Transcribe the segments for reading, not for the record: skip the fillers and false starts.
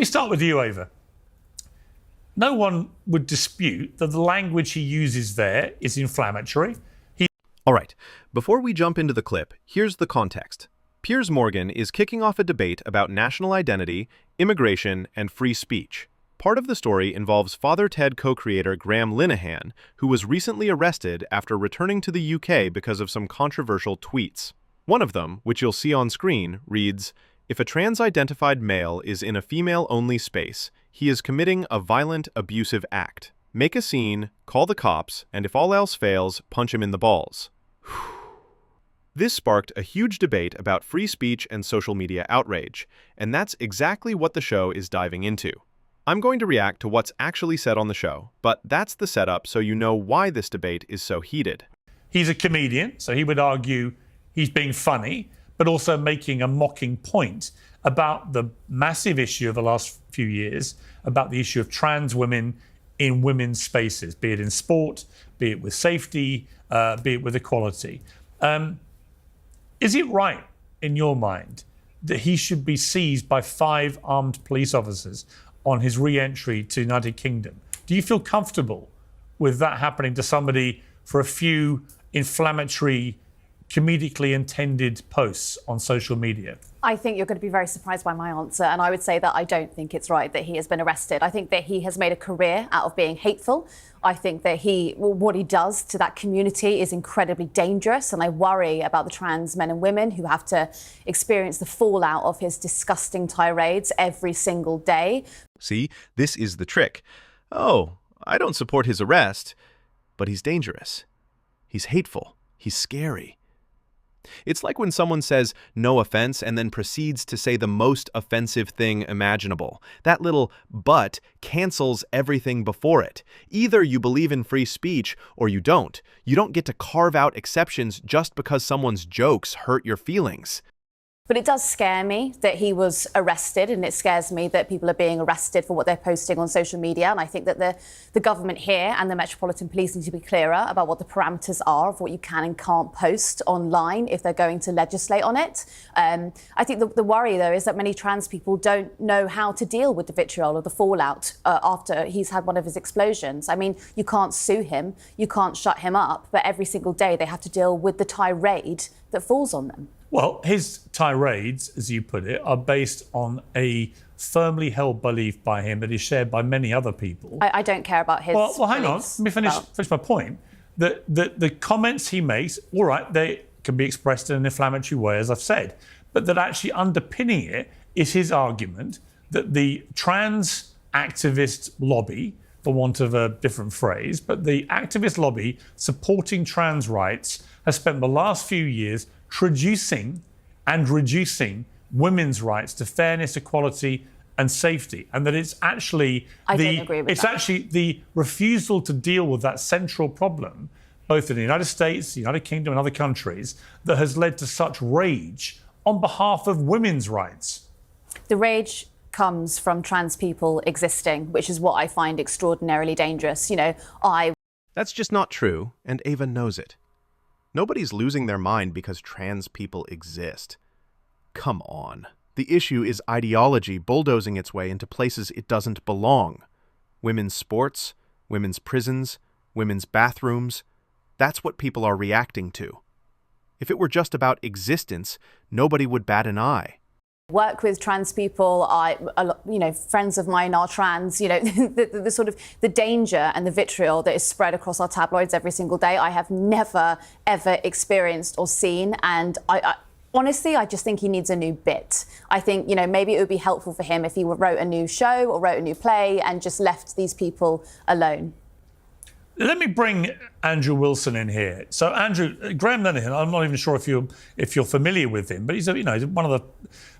me start with you, Ava. No one would dispute that the language he uses there is inflammatory. All right, before we jump into the clip, here's the context. Piers Morgan is kicking off a debate about national identity, immigration, and free speech. Part of the story involves Father Ted co-creator Graham Linehan, who was recently arrested after returning to the UK because of some controversial tweets. One of them, which you'll see on screen, reads, "If a trans-identified male is in a female-only space, he is committing a violent, abusive act. Make a scene, call the cops, and if all else fails, punch him in the balls." This sparked a huge debate about free speech and social media outrage, and that's exactly what the show is diving into. I'm going to react to what's actually said on the show, but that's the setup so you know why this debate is so heated. He's a comedian, so he would argue he's being funny, but also making a mocking point about the massive issue of the last few years, about the issue of trans women in women's spaces, be it in sport, be it with safety, be it with equality. Is it right, in your mind, that he should be seized by 5 armed police officers on his re-entry to the United Kingdom? Do you feel comfortable with that happening to somebody for a few inflammatory, comedically intended posts on social media? I think you're going to be very surprised by my answer, and I would say that I don't think it's right that he has been arrested. I think that he has made a career out of being hateful. I think that what he does to that community is incredibly dangerous, and I worry about the trans men and women who have to experience the fallout of his disgusting tirades every single day. See, this is the trick. Oh, I don't support his arrest, but he's dangerous. He's hateful. He's scary. It's like when someone says no offense and then proceeds to say the most offensive thing imaginable. That little but cancels everything before it. Either you believe in free speech or you don't. You don't get to carve out exceptions just because someone's jokes hurt your feelings. But it does scare me that he was arrested, and it scares me that people are being arrested for what they're posting on social media. And I think that the government here and the Metropolitan Police need to be clearer about what the parameters are of what you can and can't post online if they're going to legislate on it. I think the worry, though, is that many trans people don't know how to deal with the vitriol or the fallout after he's had one of his explosions. I mean, you can't sue him, you can't shut him up, but every single day they have to deal with the tirade that falls on them. Well, his tirades, as you put it, are based on a firmly held belief by him that is shared by many other people. I don't care about his Well, hang on. beliefs. Let me finish my point. The comments he makes, all right, they can be expressed in an inflammatory way, as I've said, but that actually underpinning it is his argument that the trans activist lobby, for want of a different phrase, but the activist lobby supporting trans rights has spent the last few years traducing and reducing women's rights to fairness, equality and safety, and that it's actually the refusal to deal with that central problem, both in the United States, the United Kingdom and other countries, that has led to such rage on behalf of women's rights. The rage comes from trans people existing, which is what I find extraordinarily dangerous. That's just not true, and Ava knows it. Nobody's losing their mind because trans people exist. Come on. The issue is ideology bulldozing its way into places it doesn't belong. Women's sports, women's prisons, women's bathrooms. That's what people are reacting to. If it were just about existence, nobody would bat an eye. Work with trans people. Friends of mine are trans. The sort of the danger and the vitriol that is spread across our tabloids every single day, I have never ever experienced or seen. And honestly, I just think he needs a new bit. I think maybe it would be helpful for him if he wrote a new show or wrote a new play and just left these people alone. Let me bring Andrew Wilson in here. So, Andrew, Graham Linehan, I'm not even sure if you're familiar with him, but he's one of the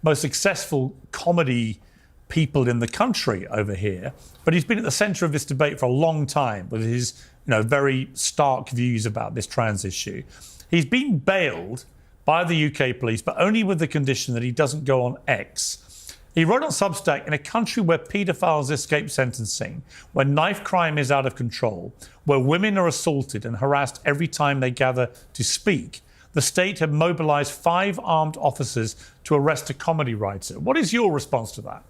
most successful comedy people in the country over here. But he's been at the centre of this debate for a long time with his very stark views about this trans issue. He's been bailed by the UK police, but only with the condition that he doesn't go on X. He wrote on Substack, in a country where paedophiles escape sentencing, where knife crime is out of control, where women are assaulted and harassed every time they gather to speak, the state had mobilised 5 armed officers to arrest a comedy writer. What is your response to that?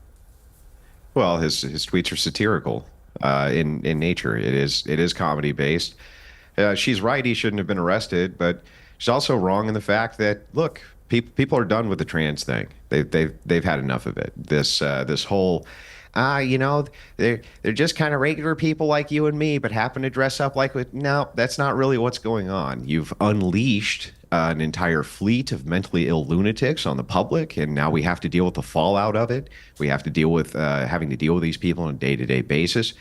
Well, his tweets are satirical in nature. It is comedy based. She's right. He shouldn't have been arrested, but she's also wrong in the fact that look, people are done with the trans thing. They've had enough of it. This whole. They're just kind of regular people like you and me, but happen to dress up like with. No, that's not really what's going on. You've unleashed an entire fleet of mentally ill lunatics on the public, and now we have to deal with the fallout of it. We have to deal with having to deal with these people on a day-to-day basis.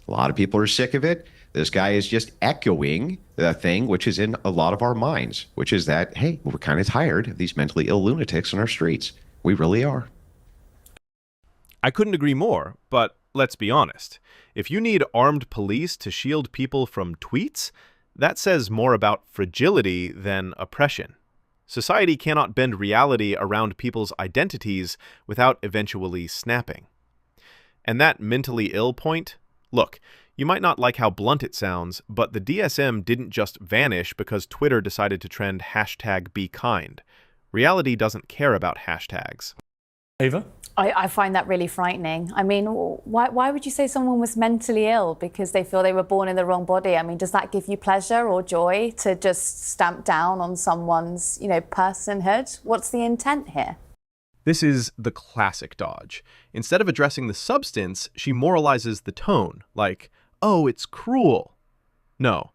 A lot of people are sick of it. This guy is just echoing the thing which is in a lot of our minds, which is that, hey, we're kind of tired of these mentally ill lunatics on our streets. We really are. I couldn't agree more, but let's be honest. If you need armed police to shield people from tweets, that says more about fragility than oppression. Society cannot bend reality around people's identities without eventually snapping. And that mentally ill point? Look, you might not like how blunt it sounds, but the DSM didn't just vanish because Twitter decided to trend #BeKind. Reality doesn't care about hashtags. Ava? I find that really frightening. I mean, why would you say someone was mentally ill because they feel they were born in the wrong body? I mean, does that give you pleasure or joy to just stamp down on someone's, personhood? What's the intent here? This is the classic dodge. Instead of addressing the substance, she moralizes the tone, like, oh, it's cruel. No,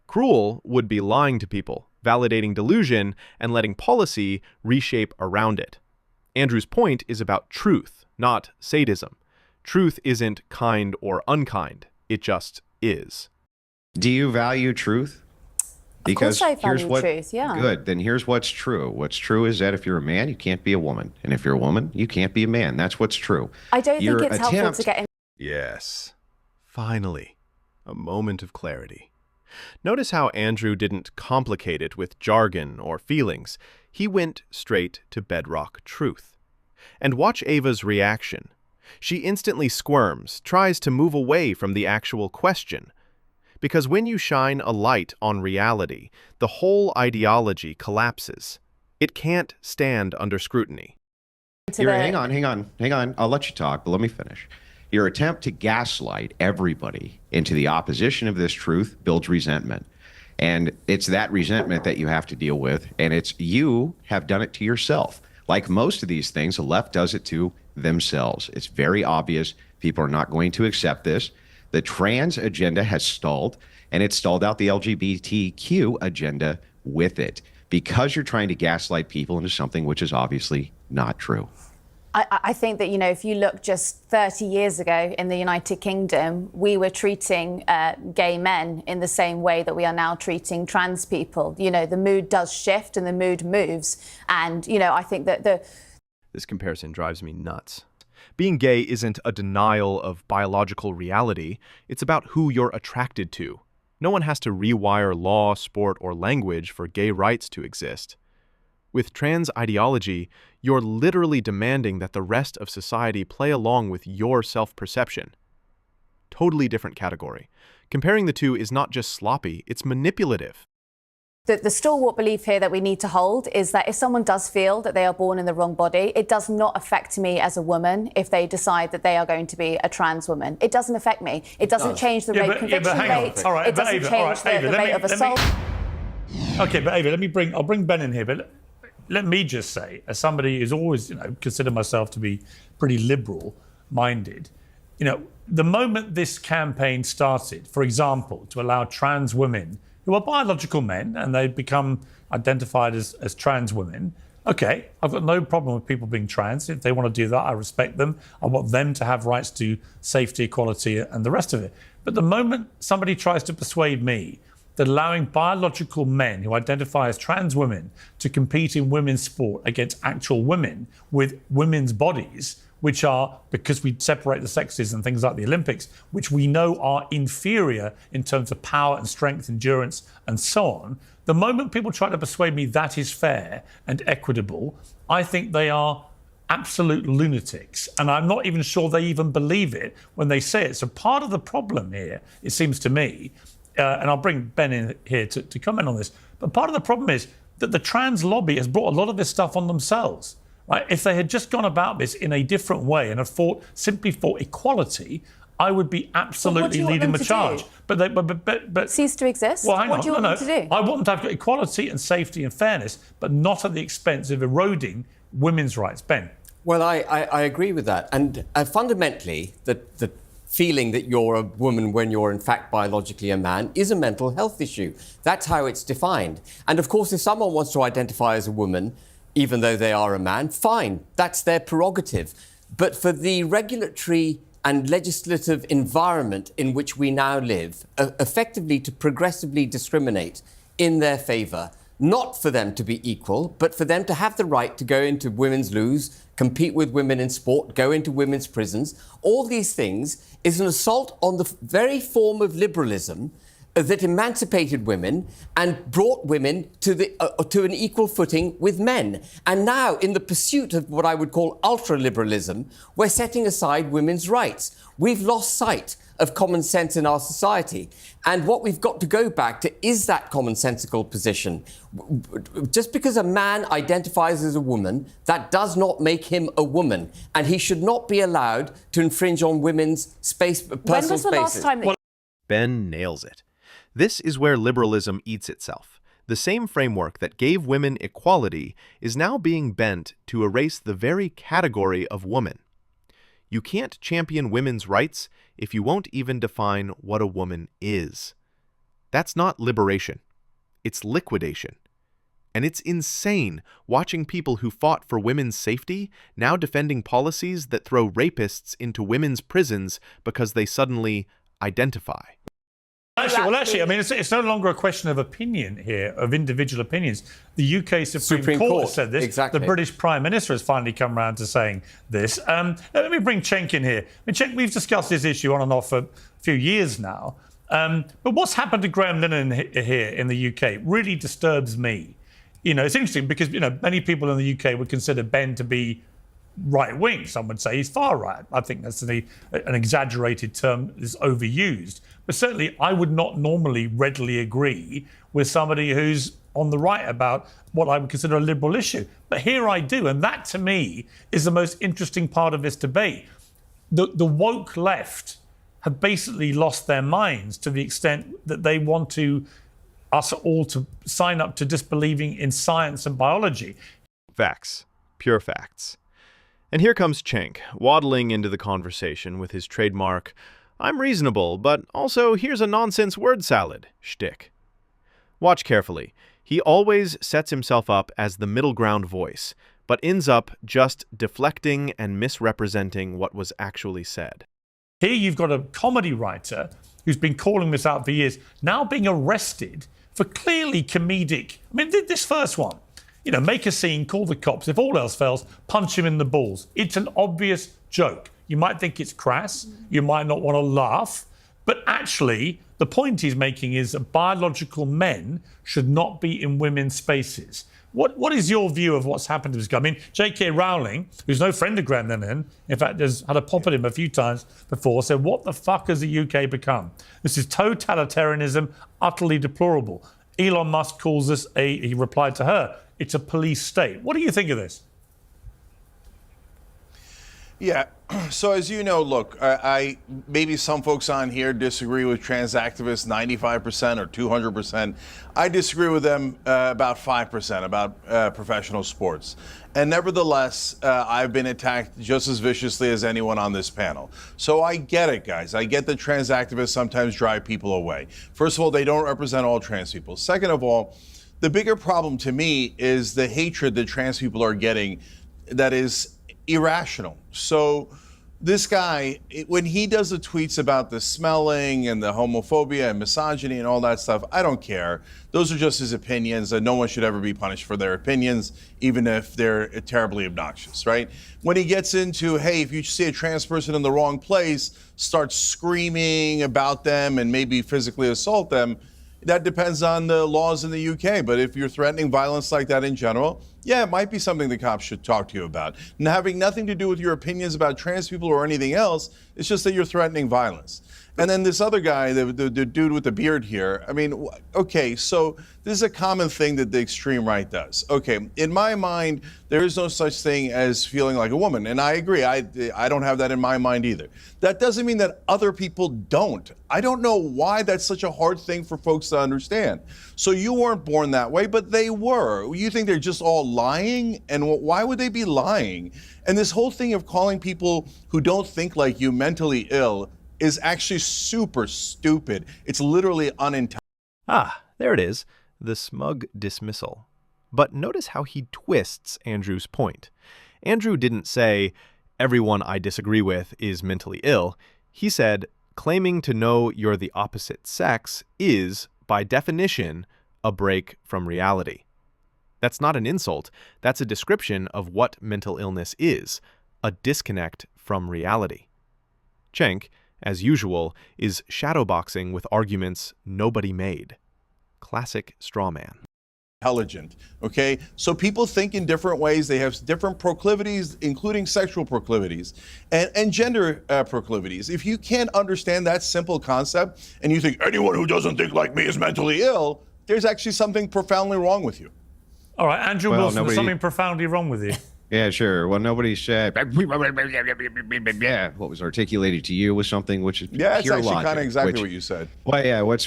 cruel would be lying to people, validating delusion, and letting policy reshape around it. Andrew's point is about truth, not sadism. Truth isn't kind or unkind. It just is. Do you value truth? Because of course I value truth, yeah. Good. Then here's what's true. What's true is that if you're a man, you can't be a woman. And if you're a woman, you can't be a man. That's what's true. I don't think it's helpful to get in. Yes. Finally. A moment of clarity. Notice how Andrew didn't complicate it with jargon or feelings. He went straight to bedrock truth. And watch Ava's reaction. She instantly squirms, tries to move away from the actual question. Because when you shine a light on reality, the whole ideology collapses. It can't stand under scrutiny. Hang on. I'll let you talk, but let me finish. Your attempt to gaslight everybody into the opposition of this truth builds resentment. And it's that resentment that you have to deal with. And it's you have done it to yourself. Like most of these things, the left does it to themselves. It's very obvious. People are not going to accept this. The trans agenda has stalled, and it stalled out the LGBTQ agenda with it because you're trying to gaslight people into something which is obviously not true. I think that, if you look just 30 years ago in the United Kingdom, we were treating gay men in the same way that we are now treating trans people. The mood does shift and the mood moves. And, I think that This comparison drives me nuts. Being gay isn't a denial of biological reality. It's about who you're attracted to. No one has to rewire law, sport, or language for gay rights to exist. With trans ideology, you're literally demanding that the rest of society play along with your self-perception. Totally different category. Comparing the two is not just sloppy, it's manipulative. The stalwart belief here that we need to hold is that if someone does feel that they are born in the wrong body, it does not affect me as a woman if they decide that they are going to be a trans woman. It doesn't affect me. It doesn't change the rape conviction rate. All right, it doesn't change the rate of assault. Okay, but Ava, I'll bring Ben in here, but let me just say, as somebody who's always, consider myself to be pretty liberal-minded, the moment this campaign started, for example, to allow trans women who are biological men and they become identified as trans women, okay, I've got no problem with people being trans. If they want to do that, I respect them. I want them to have rights to safety, equality, and the rest of it. But the moment somebody tries to persuade me that allowing biological men who identify as trans women to compete in women's sport against actual women with women's bodies, which are, because we separate the sexes and things like the Olympics, which we know are inferior in terms of power and strength, endurance, and so on, the moment people try to persuade me that is fair and equitable, I think they are absolute lunatics. And I'm not even sure they even believe it when they say it. So part of the problem here, it seems to me, and I'll bring Ben in here to comment on this, but part of the problem is that the trans lobby has brought a lot of this stuff on themselves. Right? If they had just gone about this in a different way and had simply fought equality, I would be absolutely leading the charge. But cease to exist? Well, hang what on. do you want them to do? I want them to have equality and safety and fairness, but not at the expense of eroding women's rights. Ben? Well, I agree with that. And fundamentally, the feeling that you're a woman when you're in fact biologically a man is a mental health issue. That's how it's defined. And of course, if someone wants to identify as a woman, even though they are a man, fine, that's their prerogative. But for the regulatory and legislative environment in which we now live, effectively to progressively discriminate in their favour, not for them to be equal, but for them to have the right to go into women's loos, compete with women in sport, go into women's prisons. All these things is an assault on the very form of liberalism that emancipated women and brought women to an equal footing with men. And now, in the pursuit of what I would call ultra-liberalism, we're setting aside women's rights. We've lost sight of common sense in our society. And what we've got to go back to is that commonsensical position. Just because a man identifies as a woman, that does not make him a woman. And he should not be allowed to infringe on women's personal spaces. When was the last time that... Ben nails it. This is where liberalism eats itself. The same framework that gave women equality is now being bent to erase the very category of woman. You can't champion women's rights if you won't even define what a woman is. That's not liberation. It's liquidation. And it's insane watching people who fought for women's safety now defending policies that throw rapists into women's prisons because they suddenly identify. Actually, I mean, it's no longer a question of opinion here, of individual opinions. The UK Supreme Court has said this. Exactly. The British Prime Minister has finally come around to saying this. Let me bring Cenk in here. I mean, Cenk, we've discussed this issue on and off for a few years now. But what's happened to Graham Linehan here in the UK really disturbs me. You know, it's interesting because, you know, many people in the UK would consider Ben to be right-wing. Some would say he's far-right. I think that's an exaggerated term that's overused. But certainly I would not normally readily agree with somebody who's on the right about what I would consider a liberal issue. But here I do, and that to me is the most interesting part of this debate. The woke left have basically lost their minds to the extent that they want us all to sign up to disbelieving in science and biology. Facts. Pure facts. And here comes Cenk, waddling into the conversation with his trademark, "I'm reasonable, but also here's a nonsense word salad" shtick. Watch carefully. He always sets himself up as the middle ground voice, but ends up just deflecting and misrepresenting what was actually said. Here you've got a comedy writer who's been calling this out for years, now being arrested for clearly comedic... I mean, this first one. You know, make a scene, call the cops. If all else fails, punch him in the balls. It's an obvious joke. You might think it's crass. You might not want to laugh. But actually, the point he's making is that biological men should not be in women's spaces. What is your view of what's happened to this guy? I mean, J.K. Rowling, who's no friend of Graham Linehan, in fact, has had a pop at him a few times before, said, what the fuck has the UK become? This is totalitarianism, utterly deplorable. Elon Musk calls this he replied to her, it's a police state. What do you think of this? Yeah, so as you know, look, I maybe some folks on here disagree with trans activists 95% or 200%. I disagree with them about 5% about professional sports. And nevertheless, I've been attacked just as viciously as anyone on this panel. So I get it, guys. I get that trans activists sometimes drive people away. First of all, they don't represent all trans people. Second of all, the bigger problem to me is the hatred that trans people are getting that is irrational. So this guy, when he does the tweets about the smelling and the homophobia and misogyny and all that stuff, I don't care. Those are just his opinions, and no one should ever be punished for their opinions, even if they're terribly obnoxious, right? When he gets into, hey, if you see a trans person in the wrong place, start screaming about them and maybe physically assault them, that depends on the laws in the UK. But if you're threatening violence like that in general, Yeah, it might be something the cops should talk to you about. And having nothing to do with your opinions about trans people or anything else, it's just that you're threatening violence. And then this other guy, the dude with the beard here, I mean, okay, so this is a common thing that the extreme right does. Okay, in my mind, there is no such thing as feeling like a woman. And I agree, I don't have that in my mind either. That doesn't mean that other people don't. I don't know why that's such a hard thing for folks to understand. So you weren't born that way, but they were. You think they're just all lying? And why would they be lying? And this whole thing of calling people who don't think like you mentally ill is actually super stupid. It's literally unintelligent. Ah, there it is, the smug dismissal. But notice how he twists Andrew's point. Andrew didn't say, everyone I disagree with is mentally ill. He said, claiming to know you're the opposite sex is, by definition, a break from reality. That's not an insult. That's a description of what mental illness is, a disconnect from reality. Cenk, as usual, is shadowboxing with arguments nobody made. Classic straw man. Intelligent, okay? So people think in different ways. They have different proclivities, including sexual proclivities and gender proclivities. If you can't understand that simple concept and you think anyone who doesn't think like me is mentally ill, there's actually something profoundly wrong with you. All right, Andrew Wilson, there's something profoundly wrong with you. Yeah, sure. Well, nobody said. What was articulated to you was something which is Yeah, it's pure actually logic, kind of exactly which- what you said. Well, yeah. What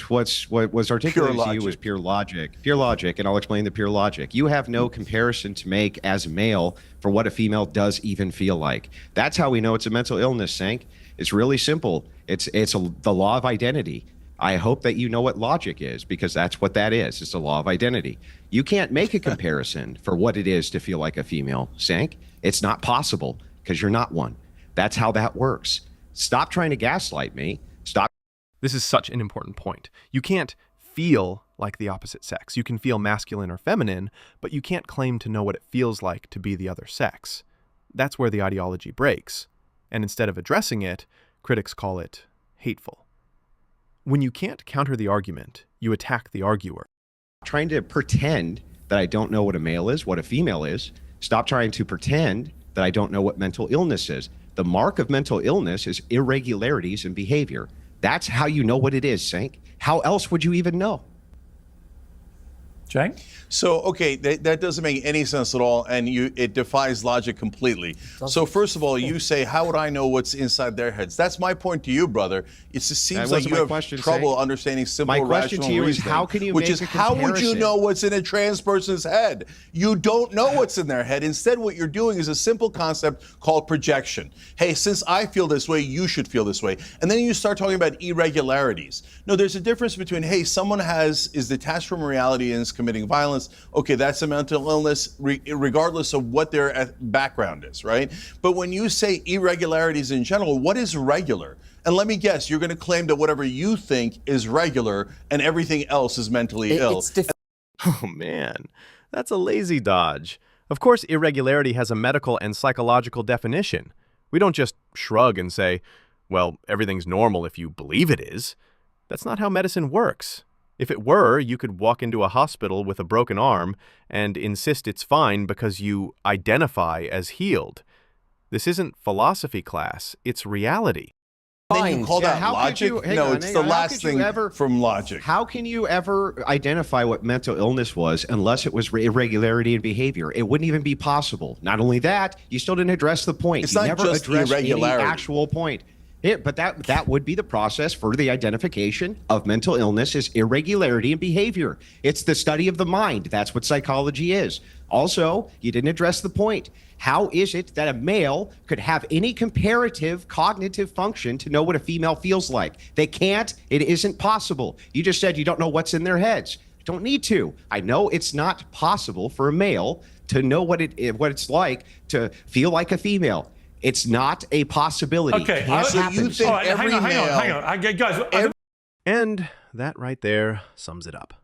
was articulated to you was pure logic, and I'll explain the pure logic. You have no comparison to make as a male for what a female does even feel like. That's how we know it's a mental illness, Cenk. It's really simple. It's the law of identity. I hope that you know what logic is, because that's what that is. It's the law of identity. You can't make a comparison for what it is to feel like a female, Cenk. It's not possible because you're not one. That's how that works. Stop trying to gaslight me. Stop. This is such an important point. You can't feel like the opposite sex. You can feel masculine or feminine, but you can't claim to know what it feels like to be the other sex. That's where the ideology breaks. And instead of addressing it, critics call it hateful. When you can't counter the argument, you attack the arguer. Trying to pretend that I don't know what a male is, what a female is. Stop trying to pretend that I don't know what mental illness is. The mark of mental illness is irregularities in behavior. That's how you know what it is, Cenk. How else would you even know? Cenk? So, okay, that doesn't make any sense at all, and it defies logic completely. So, first of all, you say, how would I know what's inside their heads? That's my point to you, brother. It just seems like you have trouble understanding simple rational reasoning. My question to you is, how can you make a comparison? How would you know what's in a trans person's head? You don't know what's in their head. Instead, what you're doing is a simple concept called projection. Hey, since I feel this way, you should feel this way. And then you start talking about irregularities. No, there's a difference between, hey, someone is detached from reality and is committing violence. Okay, that's a mental illness, regardless of what their background is, right? But when you say irregularities in general, what is regular? And let me guess, you're going to claim that whatever you think is regular and everything else is mentally ill. Oh man, that's a lazy dodge. Of course, irregularity has a medical and psychological definition. We don't just shrug and say, well, everything's normal if you believe it is. That's not how medicine works. If it were, you could walk into a hospital with a broken arm and insist it's fine because you identify as healed. This isn't philosophy class, it's reality. Then you call that logic? It's the last thing from logic. How can you ever identify what mental illness was unless it was irregularity in behavior? It wouldn't even be possible. Not only that, you still didn't address the point. It's you not never just addressed irregularity. any actual point. But that would be the process for the identification of mental illness is irregularity in behavior. It's the study of the mind. That's what psychology is. Also, you didn't address the point. How is it that a male could have any comparative cognitive function to know what a female feels like? They can't. It isn't possible. You just said you don't know what's in their heads. You don't need to. I know it's not possible for a male to know what it's like to feel like a female. It's not a possibility. Okay, so you think every male... Hang on. Guys, And that right there sums it up.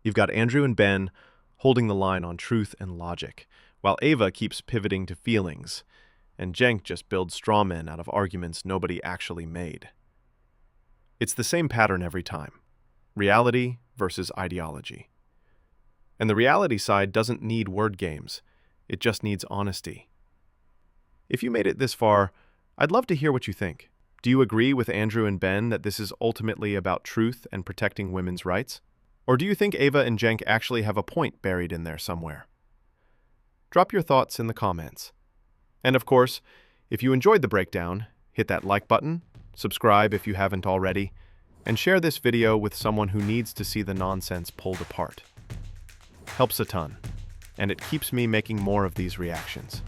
You've got Andrew and Ben holding the line on truth and logic, while Ava keeps pivoting to feelings, and Cenk just builds straw men out of arguments nobody actually made. It's the same pattern every time. Reality versus ideology. And the reality side doesn't need word games. It just needs honesty. If you made it this far, I'd love to hear what you think. Do you agree with Andrew and Ben that this is ultimately about truth and protecting women's rights? Or do you think Ava and Cenk actually have a point buried in there somewhere? Drop your thoughts in the comments. And of course, if you enjoyed the breakdown, hit that like button, subscribe if you haven't already, and share this video with someone who needs to see the nonsense pulled apart. Helps a ton, and it keeps me making more of these reactions.